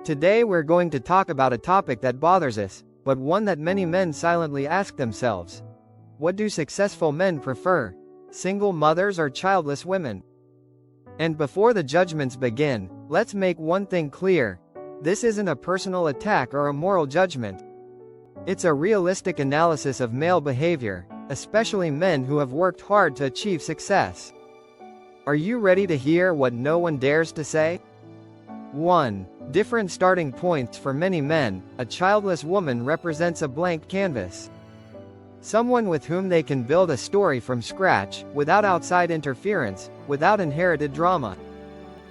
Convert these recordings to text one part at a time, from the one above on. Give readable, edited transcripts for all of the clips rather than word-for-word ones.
Today we're going to talk about a topic that bothers us, but one that many men silently ask themselves. What do successful men prefer? Single mothers or childless women? And before the judgments begin, let's make one thing clear. This isn't a personal attack or a moral judgment. It's a realistic analysis of male behavior, especially men who have worked hard to achieve success. Are you ready to hear what no one dares to say? 1. Different starting points for many men. A childless woman represents a blank canvas. Someone with whom they can build a story from scratch, without outside interference, without inherited drama.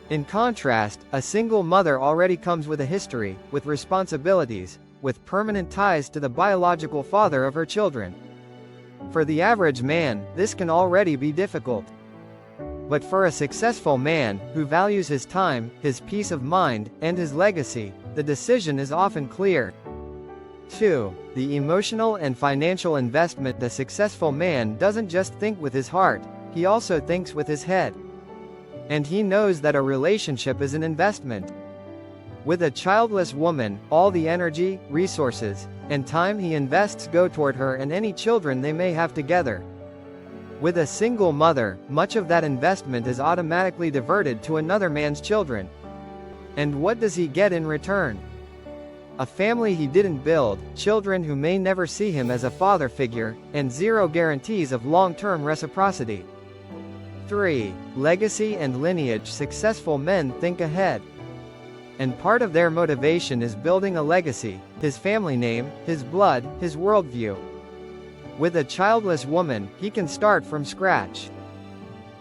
In contrast, a single mother already comes with a history, with responsibilities, with permanent ties to the biological father of her children. For the average man, this can already be difficult. But for a successful man, who values his time, his peace of mind, and his legacy, the decision is often clear. 2. The emotional and financial investment. The successful man doesn't just think with his heart, he also thinks with his head. And he knows that a relationship is an investment. With a childless woman, all the energy, resources, and time he invests go toward her and any children they may have together. With a single mother, much of that investment is automatically diverted to another man's children. And what does he get in return? A family he didn't build, children who may never see him as a father figure, and zero guarantees of long-term reciprocity. 3. Legacy and lineage. Successful men think ahead. And part of their motivation is building a legacy, his family name, his blood, his worldview. With a childless woman, he can start from scratch.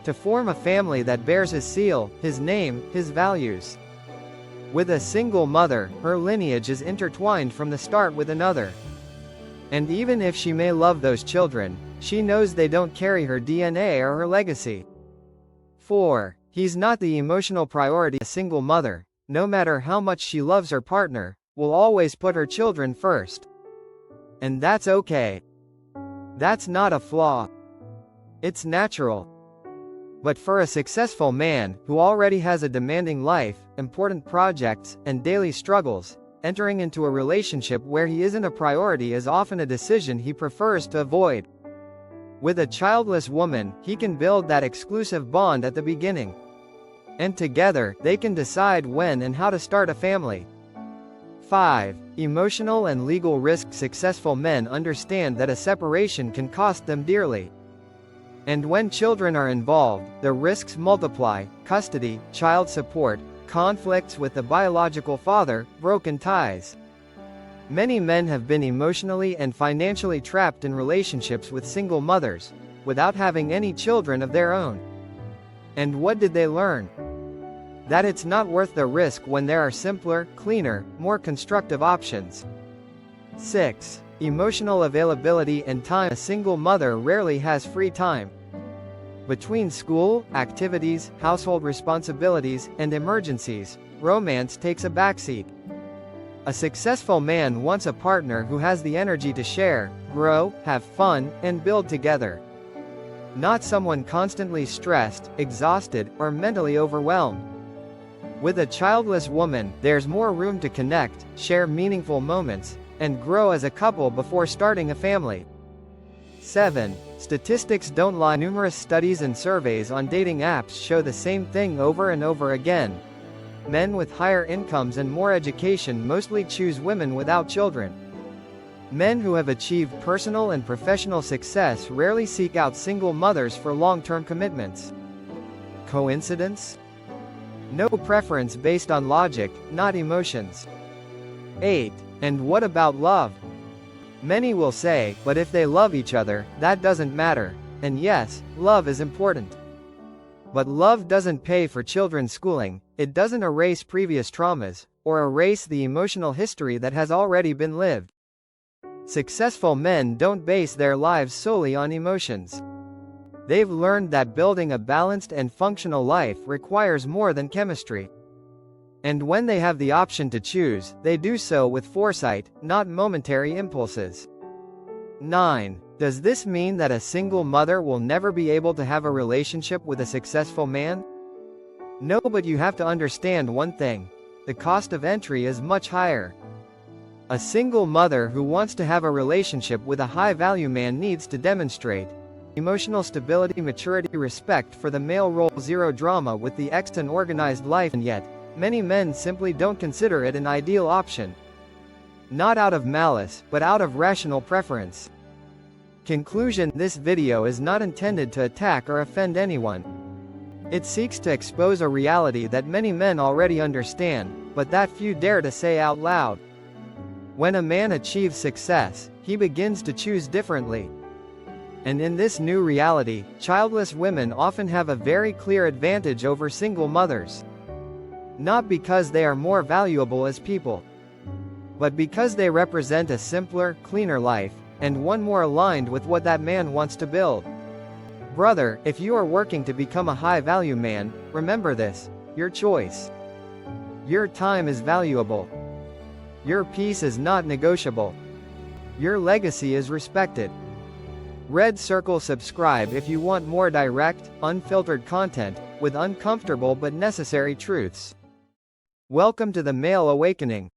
To form a family that bears his seal, his name, his values. With a single mother, her lineage is intertwined from the start with another. And even if she may love those children, she knows they don't carry her DNA or her legacy. 4. He's not the emotional priority. A single mother, no matter how much she loves her partner, will always put her children first. And that's okay. That's not a flaw. It's natural. But for a successful man, who already has a demanding life, important projects, and daily struggles, entering into a relationship where he isn't a priority is often a decision he prefers to avoid. With a childless woman, he can build that exclusive bond at the beginning. And together, they can decide when and how to start a family. 5. Emotional and legal risk. Successful men understand that a separation can cost them dearly. And when children are involved, the risks multiply: custody, child support, conflicts with the biological father, broken ties. Many men have been emotionally and financially trapped in relationships with single mothers, without having any children of their own. And what did they learn? That it's not worth the risk when there are simpler, cleaner, more constructive options. 6. Emotional availability and time. A single mother rarely has free time. Between school, activities, household responsibilities, and emergencies, romance takes a backseat. A successful man wants a partner who has the energy to share, grow, have fun, and build together. Not someone constantly stressed, exhausted, or mentally overwhelmed. With a childless woman, there's more room to connect, share meaningful moments, and grow as a couple before starting a family. 7. Statistics don't lie. Numerous studies and surveys on dating apps show the same thing over and over again. Men with higher incomes and more education mostly choose women without children. Men who have achieved personal and professional success rarely seek out single mothers for long-term commitments. Coincidence? No. Preference based on logic, not emotions. 8. And what about love? Many will say, but if they love each other, that doesn't matter. And yes, love is important. But love doesn't pay for children's schooling, it doesn't erase previous traumas, or erase the emotional history that has already been lived. Successful men don't base their lives solely on emotions. They've learned that building a balanced and functional life requires more than chemistry. And when they have the option to choose, they do so with foresight, not momentary impulses. 9. Does this mean that a single mother will never be able to have a relationship with a successful man? No, but you have to understand one thing. the cost of entry is much higher. A single mother who wants to have a relationship with a high-value man needs to demonstrate emotional stability, maturity, respect for the male role, zero drama with the ex, and organized life, and yet, many men simply don't consider it an ideal option. Not out of malice, but out of rational preference. Conclusion: this video is not intended to attack or offend anyone. It seeks to expose a reality that many men already understand, but that few dare to say out loud. When a man achieves success, he begins to choose differently. And in this new reality, childless women often have a very clear advantage over single mothers. Not because they are more valuable as people, but because they represent a simpler, cleaner life, and one more aligned with what that man wants to build. Brother, if you are working to become a high-value man, remember this: your choice. Your time is valuable. Your peace is not negotiable. Your legacy is respected. Red circle subscribe if you want more direct, unfiltered content, with uncomfortable but necessary truths. Welcome to the Male Awakening.